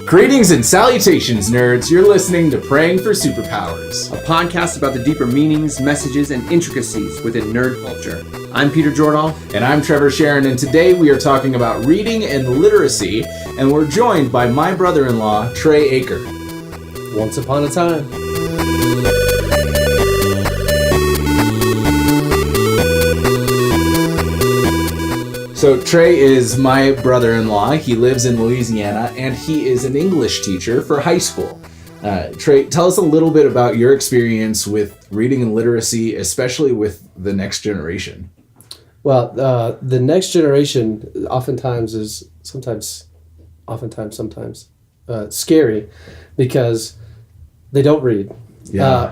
Greetings and salutations, nerds. You're listening to Praying for Superpowers, a podcast about the deeper meanings, messages, and intricacies within nerd culture. I'm Peter Jordahl. And I'm Trever Shirin, and today we are talking about reading and literacy, and we're joined by my brother-in-law, Trey Aker. Once upon a time. So Trey is my brother-in-law. He lives in Louisiana, and he is an English teacher for high school. Trey, tell us a little bit about your experience with reading and literacy, especially with the next generation. Well, the next generation oftentimes is sometimes scary because they don't read,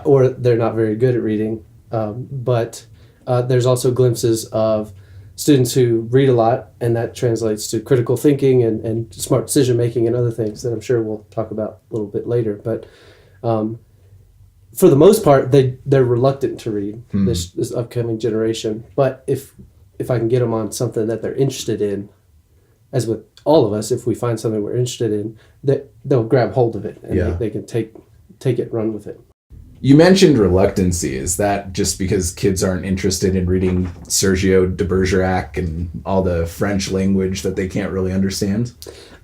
or they're not very good at reading. But there's also glimpses of students who read a lot, and that translates to critical thinking and smart decision making and other things that I'm sure we'll talk about a little bit later. But for the most part, they're reluctant to read, this upcoming generation. But if I can get them on something that they're interested in, as with all of us, if we find something we're interested in, they'll grab hold of it and they can take it and run with it. You mentioned reluctancy. Is that just because kids aren't interested in reading Sergio de Bergerac and all the French language that they can't really understand?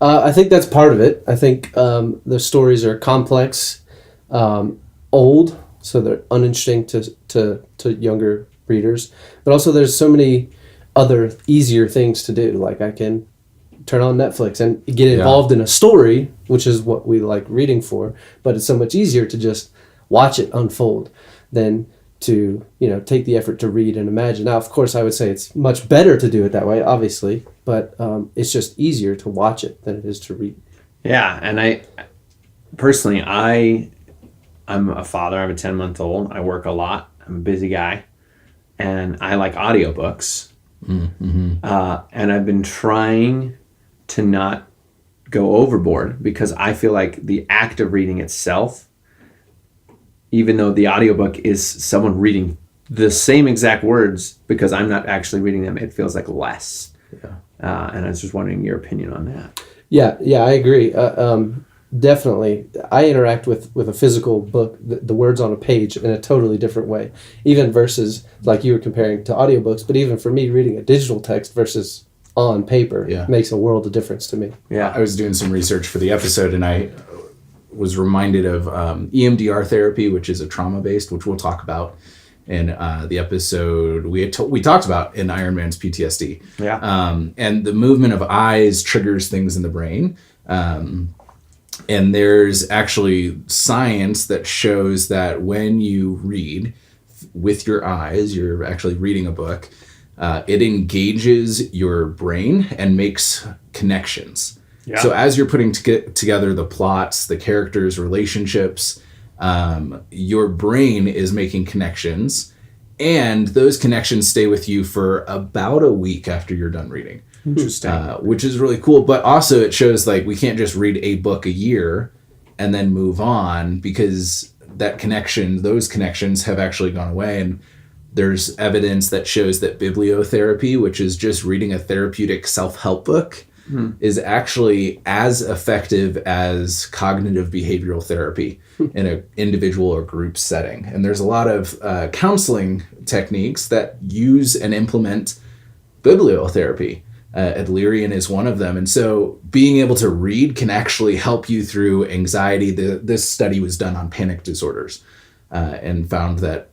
I think that's part of it. I think the stories are complex, old, so they're uninteresting to younger readers. But also there's so many other easier things to do. Like I can turn on Netflix and get involved in a story, which is what we like reading for. But it's so much easier to just watch it unfold than to, take the effort to read and imagine. Now, of course, I would say it's much better to do it that way, obviously, but it's just easier to watch it than it is to read. Yeah, and I'm a father. I have a 10-month-old. I work a lot. I'm a busy guy, and I like audiobooks. Mm-hmm. And I've been trying to not go overboard because I feel like the act of reading itself, even though the audiobook is someone reading the same exact words, because I'm not actually reading them, it feels like less. Yeah. And I was just wondering your opinion on that. Yeah, I agree. Definitely. I interact with a physical book, the words on a page, in a totally different way, even versus, like you were comparing to audiobooks, but even for me, reading a digital text versus on paper makes a world of difference to me. Yeah, I was doing some research for the episode, and I was reminded of EMDR therapy, which is a trauma-based, which we'll talk about in the episode we talked about in Iron Man's PTSD. Yeah. And the movement of eyes triggers things in the brain. And there's actually science that shows that when you read with your eyes, you're actually reading a book, it engages your brain and makes connections. Yeah. So as you're putting together the plots, the characters, relationships, your brain is making connections, and those connections stay with you for about a week after you're done reading. Interesting. Which is really cool. But also it shows like we can't just read a book a year and then move on, because those connections have actually gone away. And there's evidence that shows that bibliotherapy, which is just reading a therapeutic self-help book, is actually as effective as cognitive behavioral therapy in an individual or group setting. And there's a lot of counseling techniques that use and implement bibliotherapy. Adlerian is one of them. And so being able to read can actually help you through anxiety. This study was done on panic disorders and found that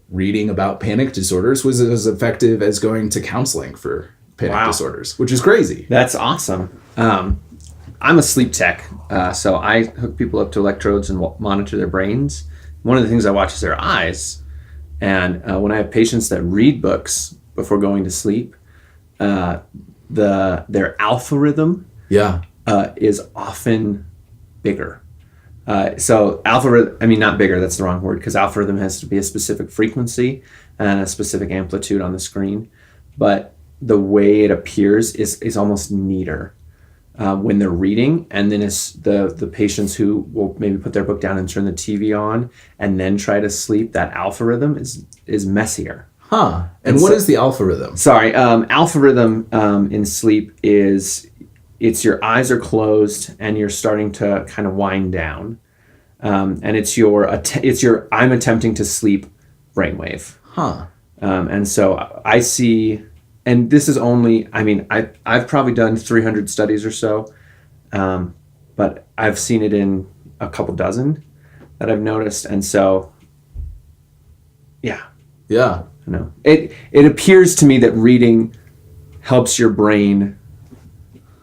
reading about panic disorders was as effective as going to counseling for panic disorders, which is crazy. That's awesome. I'm a sleep tech, so I hook people up to electrodes and monitor their brains. One of the things I watch is their eyes, and when I have patients that read books before going to sleep, their alpha rhythm is often bigger. So not bigger, that's the wrong word, because alpha rhythm has to be a specific frequency and a specific amplitude on the screen, but the way it appears is almost neater when they're reading. And then it's the patients who will maybe put their book down and turn the TV on and then try to sleep, that alpha rhythm is messier. Huh. And what is the alpha rhythm? Sorry, alpha rhythm in sleep is it's your eyes are closed and you're starting to kind of wind down, and it's your I'm attempting to sleep brainwave. Huh. And so I see, and this is only, I mean, I've probably done 300 studies or so, but I've seen it in a couple dozen that I've noticed, and so yeah. No, it appears to me that reading helps your brain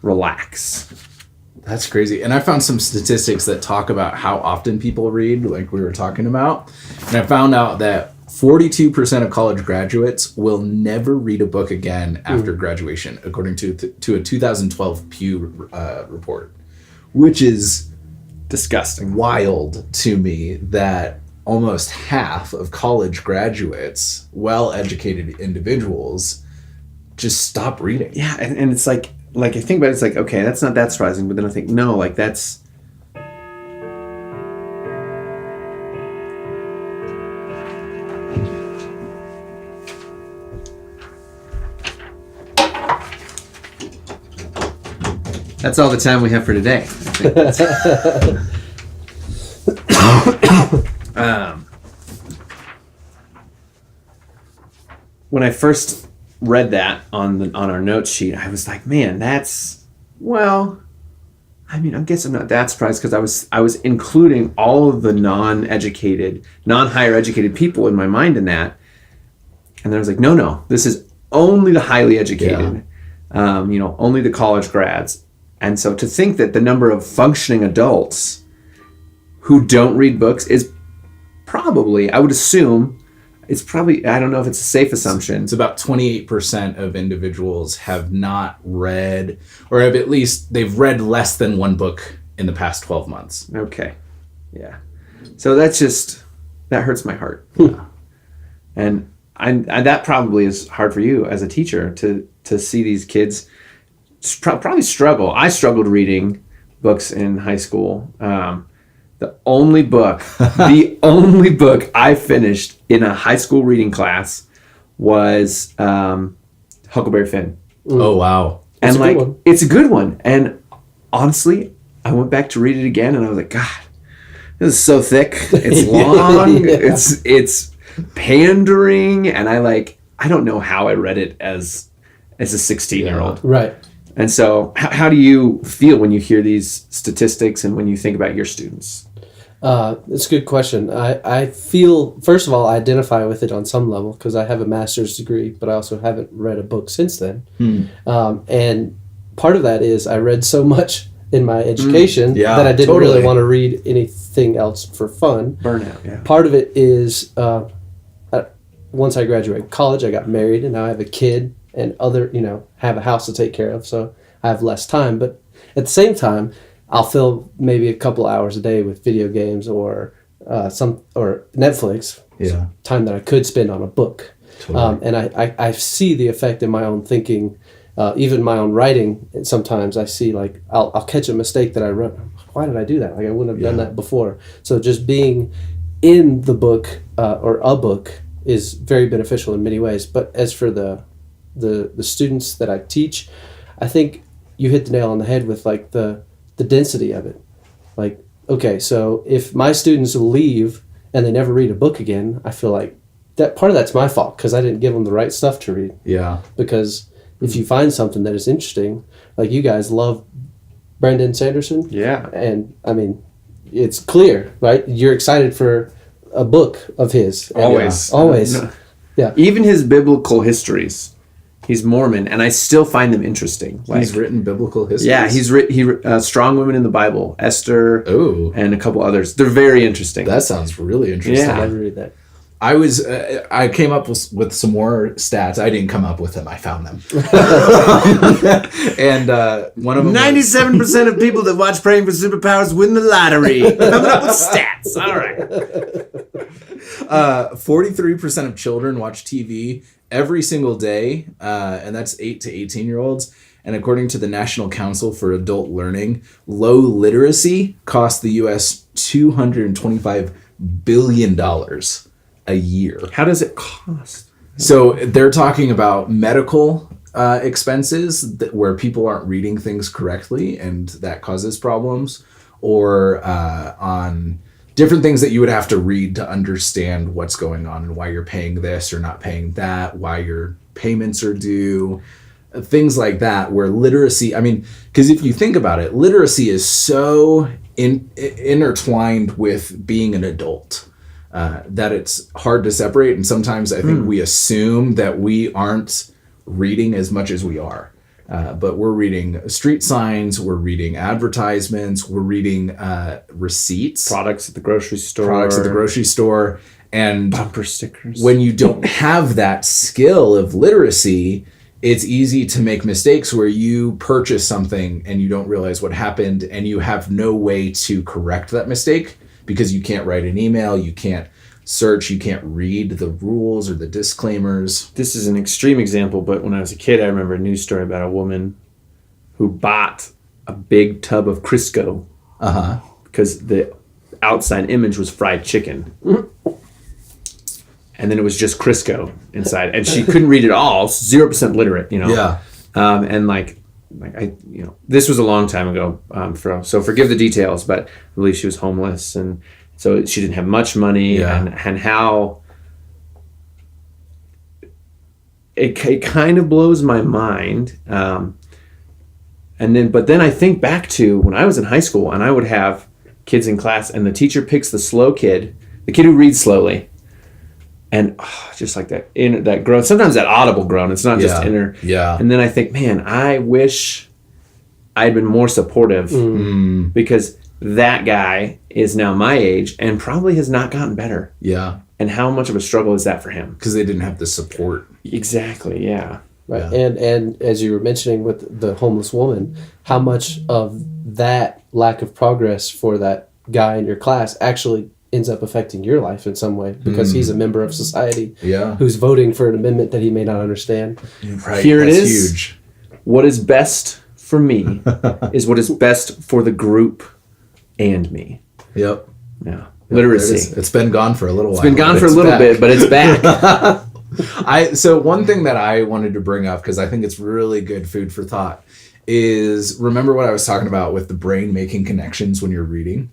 relax. That's crazy. And I found some statistics that talk about how often people read, like we were talking about. And I found out that 42% of college graduates will never read a book again after graduation, according to a 2012 Pew report, which is disgusting, wild to me that almost half of college graduates, well-educated individuals, just stop reading. Yeah, and it's like I think about it, it's like, okay, that's not that surprising, but then I think, no, like that's all the time we have for today. When I first read that on our notes sheet, I was like, man, that's, well, I mean, I guess I'm not that surprised, because I was including all of the non-higher educated people in my mind in that. And then I was like, no, this is only the highly educated, only the college grads. And so to think that the number of functioning adults who don't read books is probably, I would assume, it's probably, I don't know if it's a safe assumption. It's about 28% of individuals have not read, or have at least, they've read less than one book in the past 12 months. Okay. Yeah. So that hurts my heart. And that probably is hard for you as a teacher to see these kids probably struggle. I struggled reading books in high school. The only book I finished in a high school reading class was Huckleberry Finn. Oh, wow. And it's a good one. And honestly, I went back to read it again and I was like, God, this is so thick. It's long. It's pandering. And I don't know how I read it as a 16-year-old. Right. And so how do you feel when you hear these statistics and when you think about your students? It's a good question. I feel, first of all, I identify with it on some level because I have a master's degree, but I also haven't read a book since then. And part of that is I read so much in my education that I didn't really want to read anything else for fun. Burnout, yeah. Part of it is once I graduated college, I got married, and now I have a kid and have a house to take care of, so I have less time. But at the same time, I'll fill maybe a couple hours a day with video games or Netflix. Yeah. Time that I could spend on a book. Totally. And I see the effect in my own thinking, even my own writing. And sometimes I see I'll catch a mistake that I wrote. Why did I do that? I wouldn't have done that before. So just being in the book or a book is very beneficial in many ways. But as for the students that I teach, I think you hit the nail on the head with the density of it. Okay, so if my students leave and they never read a book again, I feel like that part of that's my fault because I didn't give them the right stuff to read. Yeah. Because if you find something that is interesting, like you guys love Brandon Sanderson. Yeah. And I mean, it's clear, right? You're excited for a book of his. Always. Always. No. Yeah. Even his biblical histories. He's Mormon, and I still find them interesting. He's written biblical histories? Yeah, he's written Strong Women in the Bible, Esther, and a couple others. They're very interesting. That sounds really interesting. Yeah. I'd read that. I came up with some more stats. I didn't come up with them. I found them. And one of them 97% of people that watch Praying for Superpowers win the lottery. Coming up with stats. All right. 43% of children watch TV every single day, and that's 8 to 18-year-olds. And according to the National Council for Adult Learning, low literacy costs the U.S. $225 billion a year. How does it cost? So they're talking about medical expenses where people aren't reading things correctly and that causes problems, or on different things that you would have to read to understand what's going on and why you're paying this or not paying that, why your payments are due, things like that, where literacy, I mean, because if you think about it, literacy is so intertwined with being an adult that it's hard to separate. And sometimes I think we assume that we aren't reading as much as we are. But we're reading street signs, we're reading advertisements, we're reading receipts. Products at the grocery store. And bumper stickers. When you don't have that skill of literacy, it's easy to make mistakes where you purchase something and you don't realize what happened, and you have no way to correct that mistake because you can't write an email, you can't search, you can't read the rules or the disclaimers. This is an extreme example, but when I was a kid, I remember a news story about a woman who bought a big tub of Crisco because the outside image was fried chicken. And then it was just Crisco inside, and she couldn't read it all. 0% literate, Yeah. And this was a long time ago. So forgive the details, but I believe she was homeless, and so she didn't have much money, and how it kind of blows my mind. But then I think back to when I was in high school, and I would have kids in class, and the teacher picks the slow kid, the kid who reads slowly. And just like that groan, sometimes that audible groan, it's not just inner. Yeah. And then I think, man, I wish I'd been more supportive because that guy is now my age and probably has not gotten better. Yeah. And how much of a struggle is that for him? Because they didn't have the support. Exactly, yeah. Right. Yeah. And as you were mentioning with the homeless woman, how much of that lack of progress for that guy in your class actually ends up affecting your life in some way because he's a member of society who's voting for an amendment that he may not understand. Right. Here That's it is. Huge. What is best for me is what is best for the group and me. Yep. Yeah. Literacy. It's been gone for a little while. It's been gone for a little bit, but it's back. So one thing that I wanted to bring up, because I think it's really good food for thought, is remember what I was talking about with the brain making connections when you're reading?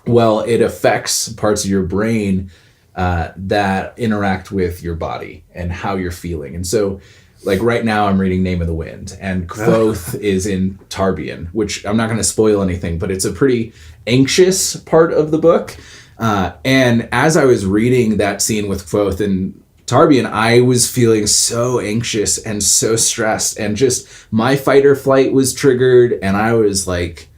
Well, it affects parts of your brain that interact with your body and how you're feeling. And so, like right now, I'm reading Name of the Wind, and Kvothe is in Tarbean, which I'm not going to spoil anything, but it's a pretty anxious part of the book. And as I was reading that scene with Kvothe and Tarbean, I was feeling so anxious and so stressed, and just my fight or flight was triggered, and I was like,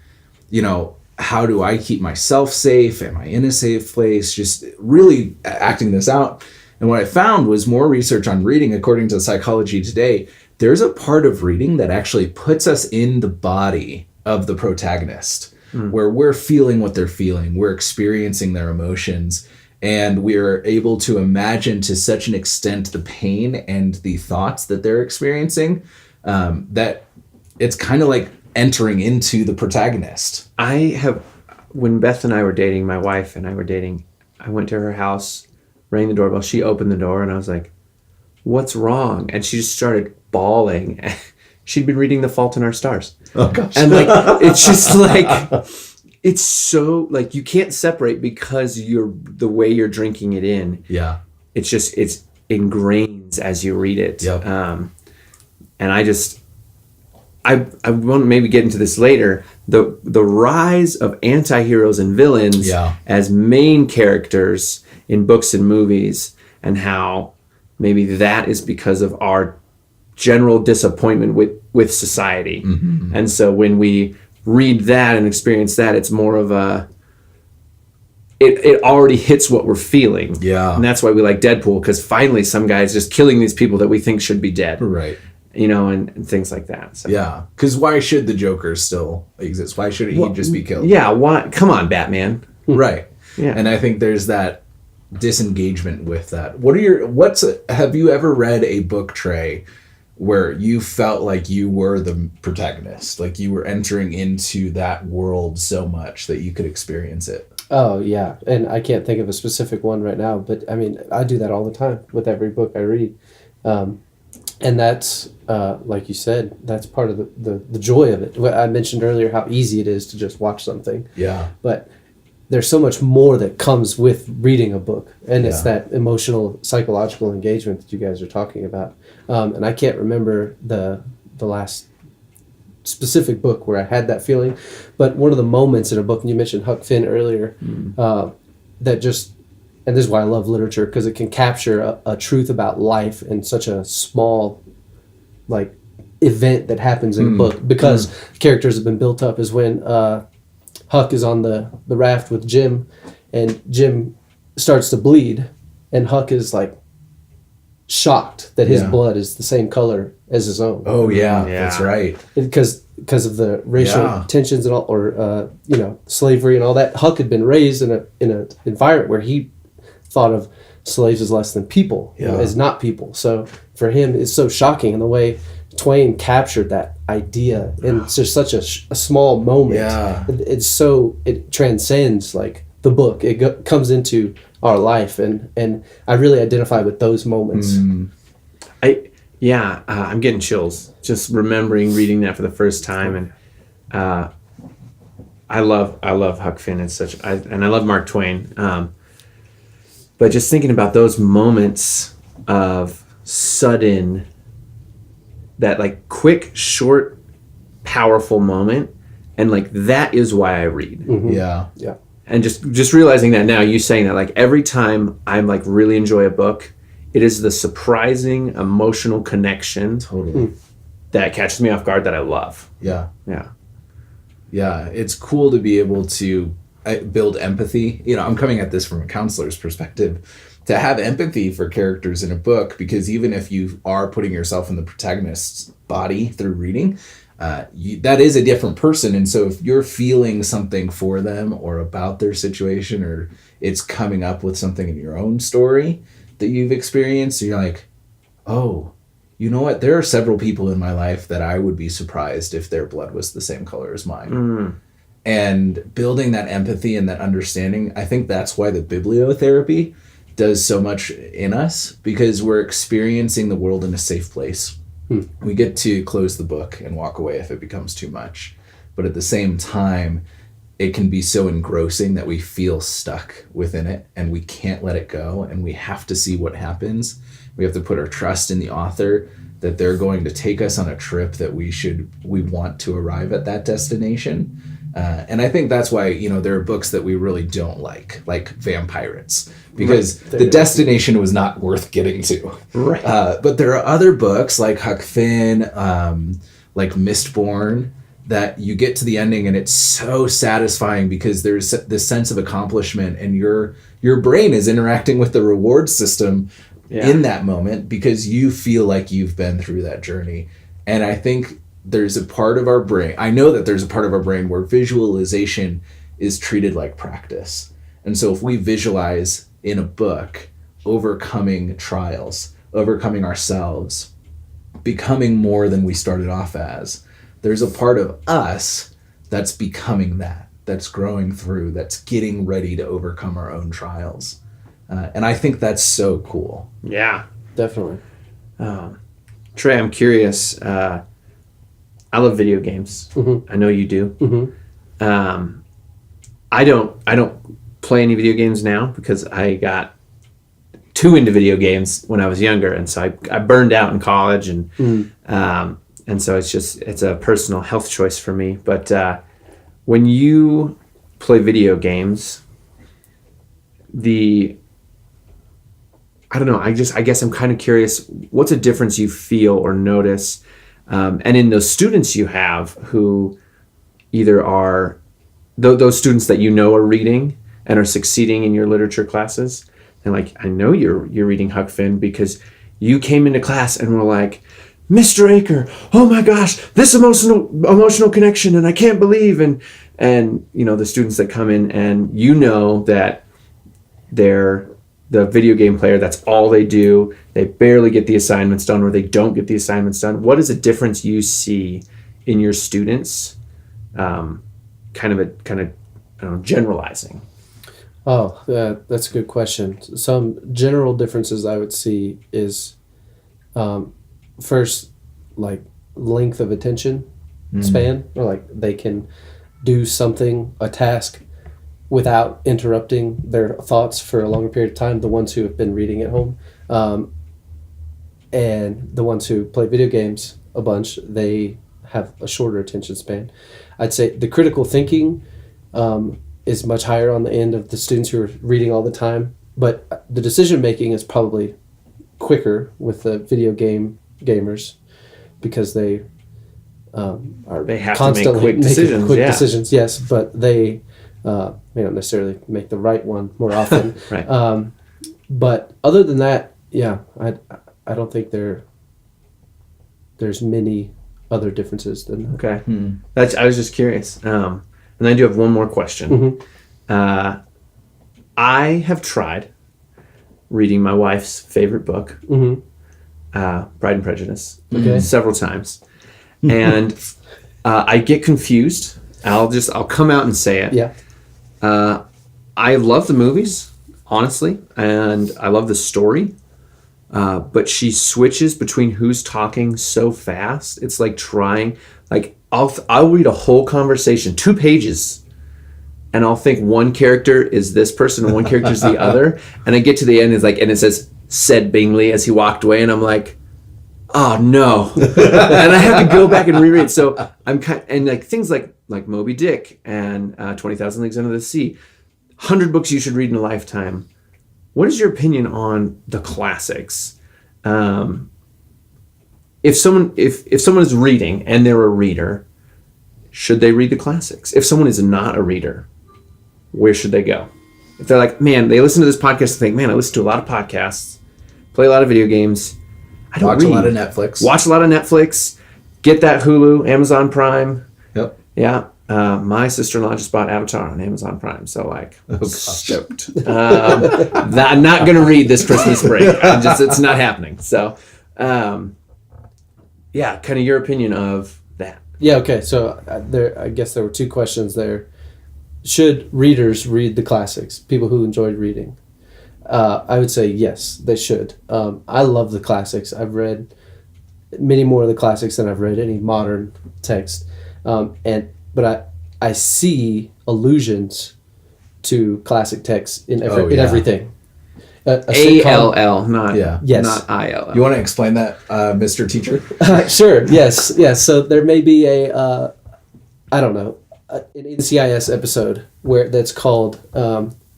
how do I keep myself safe? Am I in a safe place? Just really acting this out. And what I found was more research on reading, according to Psychology Today, there's a part of reading that actually puts us in the body of the protagonist, where we're feeling what they're feeling, we're experiencing their emotions, and we're able to imagine to such an extent the pain and the thoughts that they're experiencing that it's kind of like entering into the protagonist. When Beth and I were dating, my wife and I were dating, I went to her house, rang the doorbell, she opened the door, and I was like, what's wrong? And she just started bawling. She'd been reading The Fault in Our Stars. Oh gosh. And it's just it's so you can't separate because the way you're drinking it in. Yeah. It's ingrains as you read it. Yep. And I want to maybe get into this later. The rise of anti-heroes and villains as main characters in books and movies, and how maybe that is because of our general disappointment with society. Mm-hmm. And so when we read that and experience that, it's more of it already hits what we're feeling. Yeah. And that's why we like Deadpool, because finally some guy's just killing these people that we think should be dead. Right. And things like that. So. Yeah, because why should the Joker still exist? Why shouldn't he just be killed? Yeah, why? Come on, Batman. Right. Yeah. And I think there's that disengagement with that. Have you ever read a book, Trey, where you felt like you were the protagonist, like you were entering into that world so much that you could experience it? Oh, yeah. And I can't think of a specific one right now, but I mean, I do that all the time with every book I read. And that's, like you said, that's part of the joy of it. I mentioned earlier how easy it is to just watch something. Yeah. But there's so much more that comes with reading a book. And it's that emotional, psychological engagement that you guys are talking about. And I can't remember the last specific book where I had that feeling. But one of the moments in a book, and you mentioned Huck Finn earlier, that just... And this is why I love literature, because it can capture a truth about life in such a small, like, event that happens in a book. Because characters have been built up. Is when Huck is on the raft with Jim, and Jim starts to bleed, and Huck is like shocked that his blood is the same color as his own. Oh yeah. That's right. Because of the racial tensions and all, or slavery and all that. Huck had been raised in an environment where he thought of slaves as less than people, as not people. So for him, it's so shocking, and the way Twain captured that idea in just such a small moment. Yeah. It transcends like the book. It comes into our life, and I really identify with those moments. I'm getting chills just remembering reading that for the first time, and I love Huck Finn. And I love Mark Twain. But just thinking about those moments of sudden, that like quick, short, powerful moment, and like that is why I read. Mm-hmm. Yeah. And just realizing that now, you saying that, like every time I'm like really enjoy a book, it is the surprising emotional connection that catches me off guard that I love. Yeah. Yeah. Yeah. It's cool to be able to build empathy. I'm coming at this from a counselor's perspective, to have empathy for characters in a book, because even if you are putting yourself in the protagonist's body through reading, that is a different person. And so if you're feeling something for them or about their situation, or it's coming up with something in your own story that you've experienced, you're like, oh, you know what? There are several people in my life that I would be surprised if their blood was the same color as mine. And building that empathy and that understanding, I think that's why the bibliotherapy does so much in us, because we're experiencing the world in a safe place. We get to close the book and walk away if it becomes too much. But at the same time, it can be so engrossing that we feel stuck within it and we can't let it go, and we have to see what happens. We have to put our trust in the author that they're going to take us on a trip that we want to arrive at that destination. And I think that's why, there are books that we really don't like Vampirates, because the destination was not worth getting to. Right. But there are other books like Huck Finn, like Mistborn, that you get to the ending and it's so satisfying because there's this sense of accomplishment, and your brain is interacting with the reward system in that moment because you feel like you've been through that journey. And I think there's a part of our brain, I know that there's a part of our brain where visualization is treated like practice. And so if we visualize in a book overcoming trials, overcoming ourselves, becoming more than we started off as, there's a part of us that's becoming that's growing through, that's getting ready to overcome our own trials. And I think that's so cool. Yeah. Definitely. Trey, I'm curious. I love video games. Mm-hmm. I know you do. Mm-hmm. I don't play any video games now because I got too into video games when I was younger, and so I burned out in college, and so it's a personal health choice for me. But when you play video games, I don't know. I guess I'm kind of curious. What's a difference you feel or notice? And in those students you have who either are those students that are reading and are succeeding in your literature classes, and like, I know you're reading Huck Finn because you came into class and were like, Mr. Aker, oh my gosh, this emotional connection, and I can't believe, and the students that come in and that they're the video game player, that's all they do. They barely get the assignments done, or they don't get the assignments done. What is a difference you see in your students? Kind of generalizing. Oh, that's a good question. Some general differences I would see is, first, like, length of attention span, or like they can do something, a task, without interrupting their thoughts for a longer period of time. The ones who have been reading at home, and the ones who play video games a bunch, they have a shorter attention span. I'd say the critical thinking is much higher on the end of the students who are reading all the time, but the decision making is probably quicker with the video gamers, because they they have to make quick decisions. Decisions, yes, but they may not necessarily make the right one more often. Right. But other than that, I don't think there's many other differences than that. Okay. I was just curious. And I do have one more question. I have tried reading my wife's favorite book, Pride and Prejudice, several times. And I get confused. I'll come out and say it. Yeah. I love the movies, honestly, and I love the story. But she switches between who's talking so fast. It's like I'll read a whole conversation, 2 pages, and I'll think one character is this person and one character is the other. And I get to the end, and it says, "said Bingley" as he walked away, and I'm like, oh no. And I have to go back and reread. So I'm things like Moby Dick and 20,000 Leagues Under the Sea, 100 books you should read in a lifetime. What is your opinion on the classics? If someone is reading and they're a reader, should they read the classics? If someone is not a reader, where should they go? If they're like, man, they listen to this podcast and think, man, I listen to a lot of podcasts, play a lot of video games, I don't watch read. a lot of Netflix. Watch a lot of Netflix. Get that Hulu, Amazon Prime. Yep. Yeah. My sister-in-law just bought Avatar on Amazon Prime, so stoked. I'm not going to read this Christmas break. It's not happening. So, kind of your opinion of that. Yeah. Okay. So I guess there were 2 questions there. Should readers read the classics? People who enjoyed reading. I would say yes, they should. I love the classics. I've read many more of the classics than I've read any modern text, but I see allusions to classic texts in everything. ALL, not yes. not ILL. You want to explain that, Mr. Teacher? Sure. Yes. So there may be an NCIS episode that's called.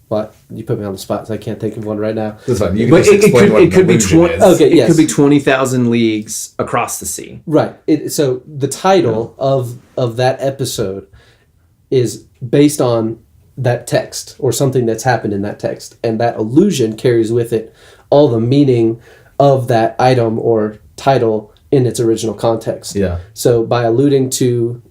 But you put me on the spot, so I can't think of one right now. That's fine. You can just explain what an illusion is. Okay, yes. It could be 20,000 leagues across the sea. Right. So the title of that episode is based on that text or something that's happened in that text, and that allusion carries with it all the meaning of that item or title in its original context. Yeah. So by alluding to,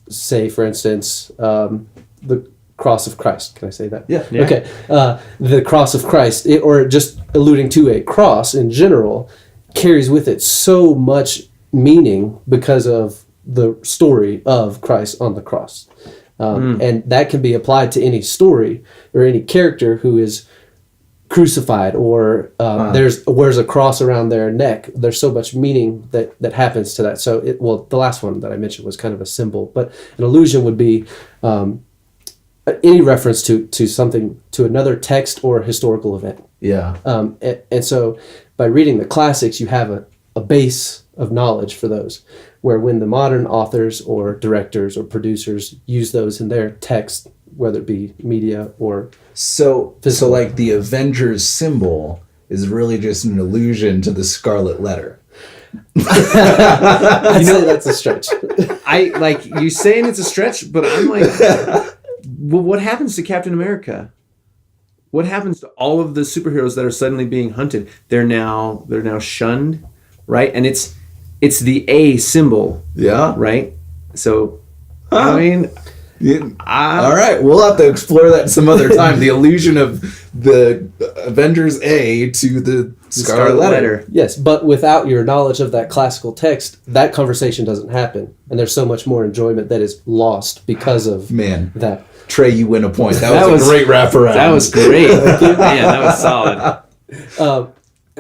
say, for instance, the Cross of Christ. Can I say that? Yeah. Okay. The Cross of Christ, or just alluding to a cross in general, carries with it so much meaning because of the story of Christ on the cross. And that can be applied to any story or any character who is crucified or wears a cross around their neck. There's so much meaning that happens to that. So the last one that I mentioned was kind of a symbol, but an allusion would be any reference to something, to another text or historical event. Yeah. And so by reading the classics, you have a base of knowledge for those, where when the modern authors or directors or producers use those in their text, whether it be media or so like the Avengers symbol is really just an allusion to the Scarlet Letter. I'd say that's a stretch. I like you saying it's a stretch, but I'm like, well, what happens to Captain America? What happens to all of the superheroes that are suddenly being hunted? They're now shunned, right? And it's the A symbol, yeah, right? So, I mean, all right, we'll have to explore that some other time. The allusion of the Avengers A to the Scarlet Letter. Yes, but without your knowledge of that classical text, that conversation doesn't happen, and there's so much more enjoyment that is lost because of that. Trey, you win a point. That was a great wraparound. That was great. Man, that was solid.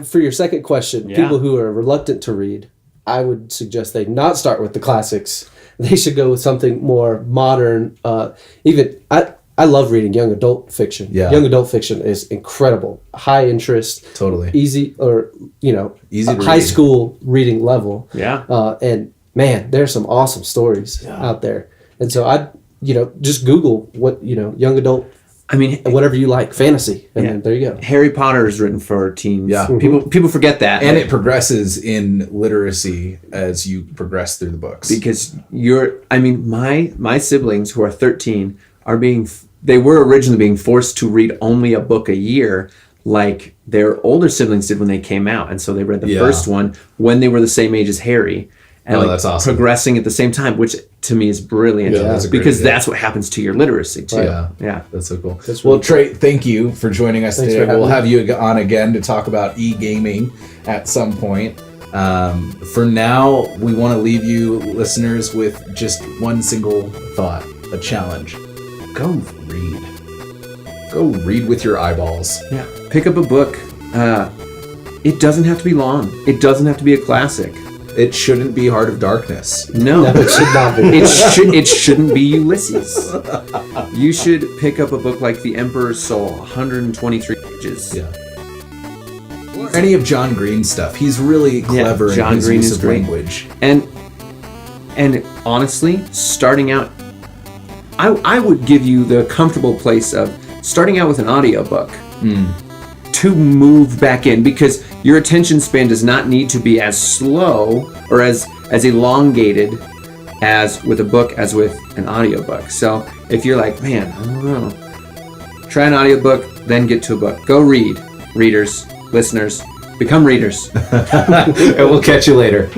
for your second question, people who are reluctant to read, I would suggest they not start with the classics. They should go with something more modern. I love reading young adult fiction. Yeah. Young adult fiction is incredible. High interest. Totally. Easy, or, easy to high read. school reading level. Yeah. And man, there's some awesome stories out there. And so I'd, just Google what, young adult, whatever you like, fantasy. And then there you go. Harry Potter is written for teens. Yeah. People forget that. And it progresses in literacy as you progress through the books. Because my siblings who are 13 they were originally being forced to read only a book a year, like their older siblings did when they came out. And so they read the first one when they were the same age as Harry. And that's awesome. Progressing at the same time, which to me is brilliant. Yeah, that's what happens to your literacy too. Yeah. That's so cool. That's really Trey, thank you for joining us today. We'll have you on again to talk about e-gaming at some point. For now, we want to leave you listeners with just one single thought, a challenge. Go read. Go read with your eyeballs. Yeah. Pick up a book. It doesn't have to be long. It doesn't have to be a classic. It shouldn't be Heart of Darkness. No, it should not be. It shouldn't be Ulysses. You should pick up a book like The Emperor's Soul, 123 pages. Yeah. Or any of John Green's stuff. He's really clever in his use of language. And honestly, starting out, I would give you the comfortable place of starting out with an audiobook to move back in, because your attention span does not need to be as slow or as elongated as with a book as with an audiobook. So if you're like, man, I don't know, try an audiobook, then get to a book. Go read, readers, listeners, become readers. And we'll catch you later.